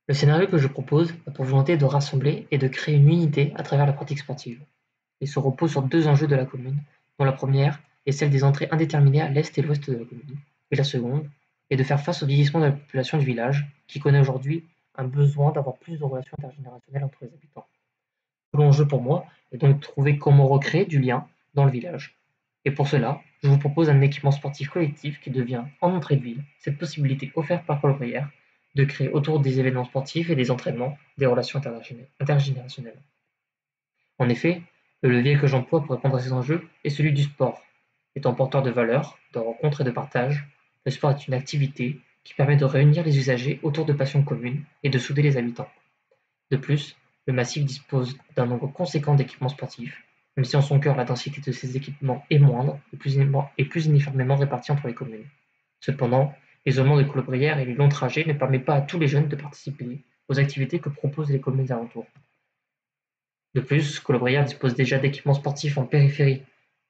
Le scénario que je propose a pour volonté de rassembler et de créer une unité à travers la pratique sportive. Il se repose sur deux enjeux de la commune, dont la première est celle des entrées indéterminées à l'est et l'ouest de la commune, et la seconde est de faire face au vieillissement de la population du village, qui connaît aujourd'hui un besoin d'avoir plus de relations intergénérationnelles entre les habitants. Tout l'enjeu pour moi est donc de trouver comment recréer du lien dans le village. Et pour cela, je vous propose un équipement sportif collectif qui devient, en entrée de ville, cette possibilité offerte par Pôle Ouvrière de créer autour des événements sportifs et des entraînements des relations intergénérationnelles. En effet, le levier que j'emploie pour répondre à ces enjeux est celui du sport. Étant porteur de valeurs, de rencontres et de partage, le sport est une activité qui permet de réunir les usagers autour de passions communes et de souder les habitants. De plus, le massif dispose d'un nombre conséquent d'équipements sportifs, même si en son cœur la densité de ces équipements est moindre et plus uniformément répartie entre les communes. Cependant, l'isolement de Colobrières et les longs trajets ne permettent pas à tous les jeunes de participer aux activités que proposent les communes alentours. De plus, Colobrières dispose déjà d'équipements sportifs en périphérie,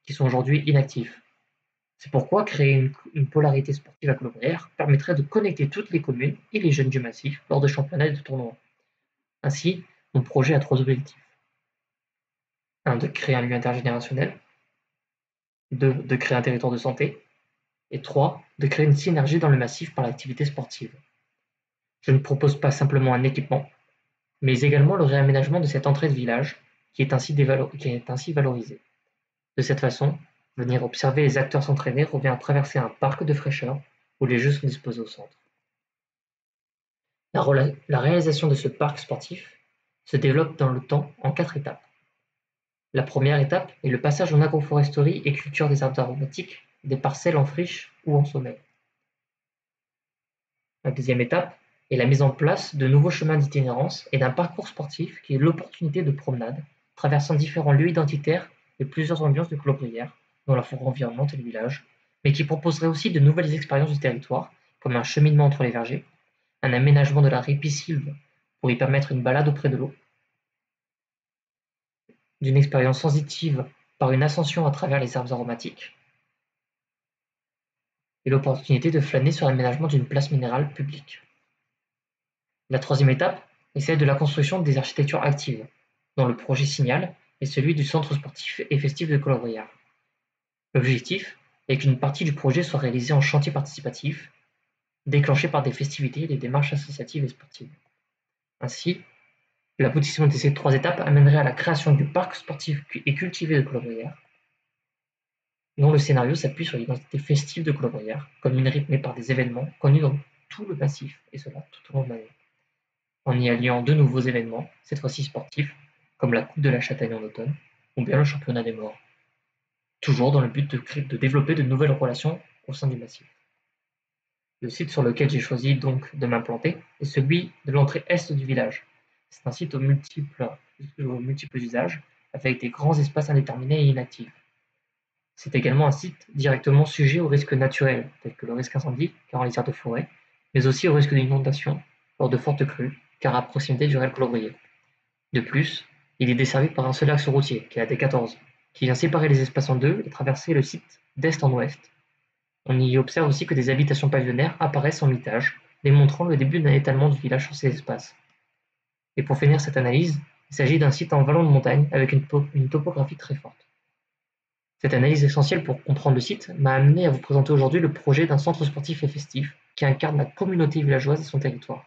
qui sont aujourd'hui inactifs. C'est pourquoi créer une polarité sportive à Colobrières permettrait de connecter toutes les communes et les jeunes du massif lors de championnats et de tournois. Ainsi, mon projet a trois objectifs. 1. De créer un lieu intergénérationnel. 2. De créer un territoire de santé. Et 3. De créer une synergie dans le massif par l'activité sportive. Je ne propose pas simplement un équipement, mais également le réaménagement de cette entrée de village qui est ainsi valorisée. De cette façon, venir observer les acteurs s'entraîner revient à traverser un parc de fraîcheur où les jeux sont disposés au centre. La réalisation de ce parc sportif se développe dans le temps en 4 étapes. La première étape est le passage en agroforesterie et culture des arbres aromatiques, des parcelles en friche ou en sommeil. La deuxième étape est la mise en place de nouveaux chemins d'itinérance et d'un parcours sportif qui est l'opportunité de promenade, traversant différents lieux identitaires et plusieurs ambiances de Colobrières, dont la forêt environnante et le village, mais qui proposerait aussi de nouvelles expériences du territoire, comme un cheminement entre les vergers, un aménagement de la ripisylve pour y permettre une balade auprès de l'eau, d'une expérience sensitive par une ascension à travers les arbres aromatiques, et l'opportunité de flâner sur l'aménagement d'une place minérale publique. La troisième étape est celle de la construction des architectures actives, dont le projet Signal est celui du centre sportif et festif de Colobrières. L'objectif est qu'une partie du projet soit réalisée en chantier participatif, déclenché par des festivités et des démarches associatives et sportives. Ainsi, l'aboutissement de ces trois étapes amènerait à la création du parc sportif et cultivé de Colobrières, dont le scénario s'appuie sur l'identité festive de Colobrières, commune rythmée par des événements connus dans tout le massif, et cela tout au long de l'année. En y alliant deux nouveaux événements, cette fois-ci sportifs, comme la Coupe de la Châtaigne en automne, ou bien le Championnat des Morts, toujours dans le but de développer de nouvelles relations au sein du massif. Le site sur lequel j'ai choisi donc de m'implanter est celui de l'entrée est du village. C'est un site aux multiples usages, avec des grands espaces indéterminés et inactifs. C'est également un site directement sujet aux risques naturels, tels que le risque incendie, car en lisière de forêt, mais aussi au risque d'inondation lors de fortes crues, car à proximité du réel Colombrier. De plus, il est desservi par un seul axe routier, qui est la D14, qui vient séparer les espaces en deux et traverser le site d'est en ouest. On y observe aussi que des habitations pavillonnaires apparaissent en mitage, démontrant le début d'un étalement du village sur ces espaces. Et pour finir cette analyse, il s'agit d'un site en vallon de montagne avec une topographie très forte. Cette analyse essentielle pour comprendre le site m'a amené à vous présenter aujourd'hui le projet d'un centre sportif et festif qui incarne la communauté villageoise et son territoire.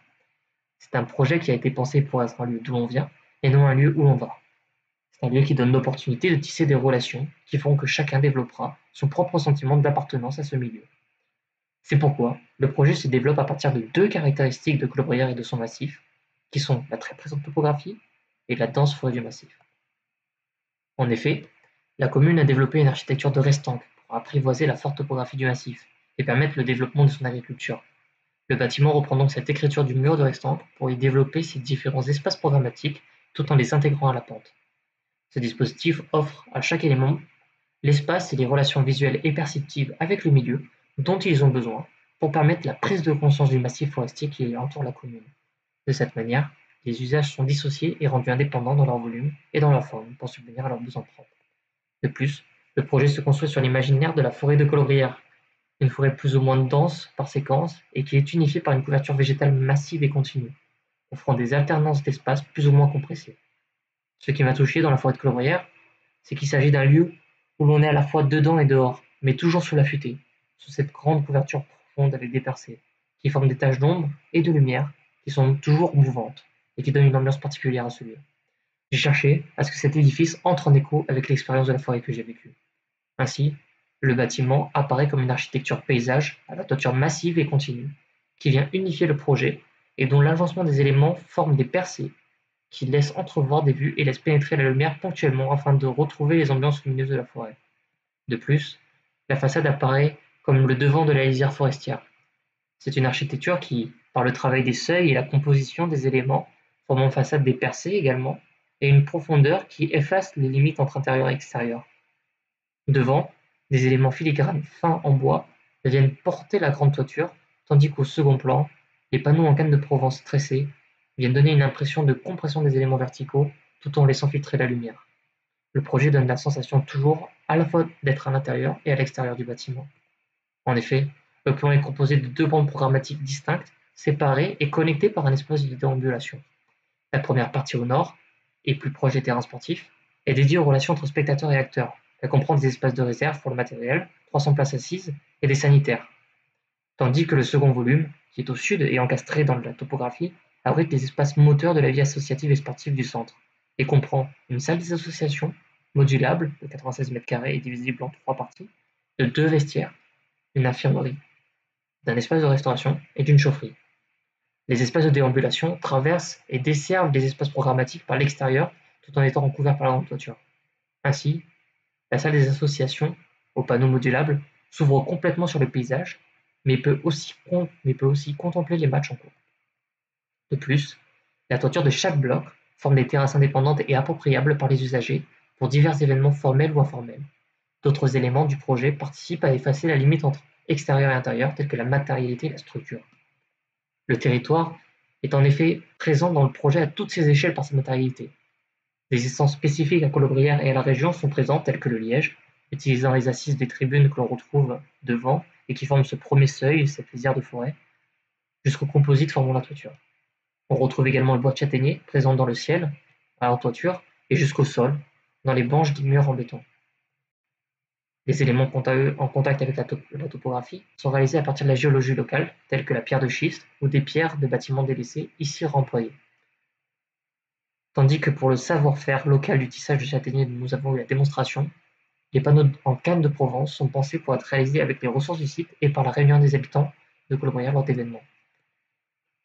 C'est un projet qui a été pensé pour être un lieu d'où l'on vient et non un lieu où l'on va. C'est un lieu qui donne l'opportunité de tisser des relations qui feront que chacun développera son propre sentiment d'appartenance à ce milieu. C'est pourquoi le projet se développe à partir de deux caractéristiques de Colobrières et de son massif, qui sont la très présente topographie et la dense forêt du massif. En effet, la commune a développé une architecture de restanque pour apprivoiser la forte topographie du massif et permettre le développement de son agriculture. Le bâtiment reprend donc cette écriture du mur de restanque pour y développer ses différents espaces programmatiques tout en les intégrant à la pente. Ce dispositif offre à chaque élément l'espace et les relations visuelles et perceptives avec le milieu dont ils ont besoin pour permettre la prise de conscience du massif forestier qui entoure la commune. De cette manière, les usages sont dissociés et rendus indépendants dans leur volume et dans leur forme pour subvenir à leurs besoins propres. De plus, le projet se construit sur l'imaginaire de la forêt de Colobrières, une forêt plus ou moins dense par séquence et qui est unifiée par une couverture végétale massive et continue. offrant des alternances d'espaces plus ou moins compressés. Ce qui m'a touché dans la forêt de Colobrières, c'est qu'il s'agit d'un lieu où l'on est à la fois dedans et dehors, mais toujours sous la futaie, sous cette grande couverture profonde avec des percées, qui forment des taches d'ombre et de lumière qui sont toujours mouvantes et qui donnent une ambiance particulière à ce lieu. J'ai cherché à ce que cet édifice entre en écho avec l'expérience de la forêt que j'ai vécue. Ainsi, le bâtiment apparaît comme une architecture paysage à la toiture massive et continue, qui vient unifier le projet et dont l'agencement des éléments forme des percées qui laissent entrevoir des vues et laissent pénétrer la lumière ponctuellement afin de retrouver les ambiances lumineuses de la forêt. De plus, la façade apparaît comme le devant de la lisière forestière. C'est une architecture qui, par le travail des seuils et la composition des éléments, forme en façade des percées également, et une profondeur qui efface les limites entre intérieur et extérieur. Devant, des éléments filigranes fins en bois viennent porter la grande toiture, tandis qu'au second plan, les panneaux en canne de Provence tressés viennent donner une impression de compression des éléments verticaux tout en laissant filtrer la lumière. Le projet donne la sensation toujours à la fois d'être à l'intérieur et à l'extérieur du bâtiment. En effet, le plan est composé de deux bandes programmatiques distinctes, séparées et connectées par un espace de déambulation. La première partie au nord, et plus proche des terrains sportifs, est dédiée aux relations entre spectateurs et acteurs. Elle comprend des espaces de réserve pour le matériel, 300 places assises et des sanitaires. Tandis que le second volume, qui est au sud et encastré dans la topographie, abrite les espaces moteurs de la vie associative et sportive du centre, et comprend une salle des associations, modulable, de 96 m² et divisible en 3 parties, de 2 vestiaires, une infirmerie, d'un espace de restauration et d'une chaufferie. Les espaces de déambulation traversent et desservent les espaces programmatiques par l'extérieur tout en étant recouverts par la grande toiture. Ainsi, la salle des associations, aux panneaux modulables, s'ouvre complètement sur le paysage, mais peut aussi contempler les matchs en cours. De plus, la toiture de chaque bloc forme des terrasses indépendantes et appropriables par les usagers pour divers événements formels ou informels. D'autres éléments du projet participent à effacer la limite entre extérieur et intérieur, tels que la matérialité et la structure. Le territoire est en effet présent dans le projet à toutes ses échelles par sa matérialité. Des essences spécifiques à Colobrières et à la région sont présentes, telles que le liège, utilisant les assises des tribunes que l'on retrouve devant et qui forment ce premier seuil, cette lisière de forêt, jusqu'au composite formant la toiture. On retrouve également le bois de châtaignier, présent dans le ciel, à la toiture, et jusqu'au sol, dans les banches des murs en béton. Les éléments quant à eux en contact avec la topographie sont réalisés à partir de la géologie locale, telle que la pierre de schiste ou des pierres de bâtiments délaissés ici remployées. Tandis que pour le savoir-faire local du tissage de châtaignier dont nous avons eu la démonstration, les panneaux en canne de Provence sont pensés pour être réalisés avec les ressources du site et par la réunion des habitants de Colobrières lors d'événements.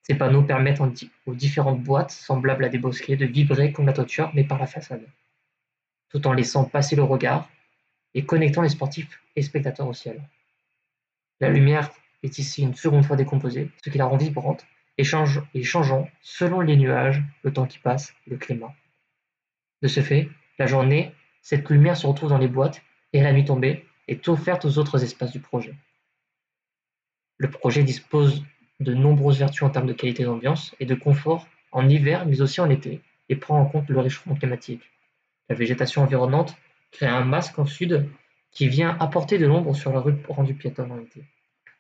Ces panneaux permettent aux différentes boîtes, semblables à des bosquets, de vibrer comme la toiture, mais par la façade, tout en laissant passer le regard et connectant les sportifs et spectateurs au ciel. La lumière est ici une seconde fois décomposée, ce qui la rend vibrante et changeant selon les nuages, le temps qui passe et le climat. De ce fait, la journée, cette lumière se retrouve dans les boîtes et à la nuit tombée est offerte aux autres espaces du projet. Le projet dispose de nombreuses vertus en termes de qualité d'ambiance et de confort en hiver mais aussi en été et prend en compte le réchauffement climatique. La végétation environnante crée un masque au sud qui vient apporter de l'ombre sur la rue rendue piétonne en été.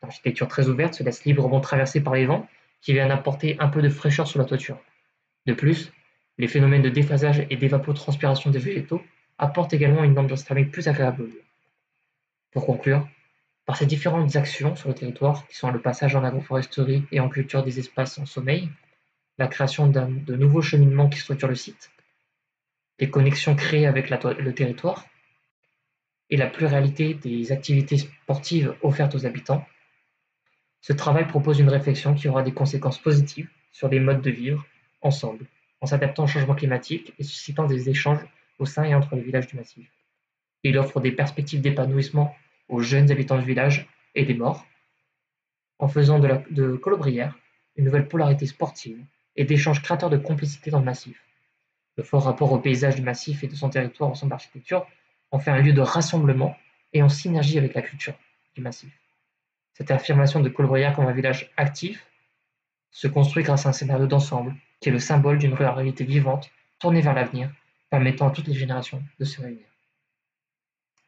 L'architecture très ouverte se laisse librement traverser par les vents qui viennent apporter un peu de fraîcheur sur la toiture. De plus, les phénomènes de déphasage et d'évapotranspiration des végétaux apportent également une ambiance thermique plus agréable au lieu. Pour conclure, par ces différentes actions sur le territoire, qui sont le passage en agroforesterie et en culture des espaces en sommeil, la création de nouveaux cheminements qui structurent le site, les connexions créées avec le territoire et la pluralité des activités sportives offertes aux habitants, ce travail propose une réflexion qui aura des conséquences positives sur les modes de vivre ensemble, en s'adaptant au changement climatique et suscitant des échanges au sein et entre les villages du massif. Il offre des perspectives d'épanouissement aux jeunes habitants du village et des morts, en faisant de Colobrières une nouvelle polarité sportive et d'échanges créateurs de complicité dans le massif. Le fort rapport au paysage du massif et de son territoire en son architecture en fait un lieu de rassemblement et en synergie avec la culture du massif. Cette affirmation de Colobrières comme un village actif se construit grâce à un scénario d'ensemble qui est le symbole d'une ruralité vivante, tournée vers l'avenir, permettant à toutes les générations de se réunir.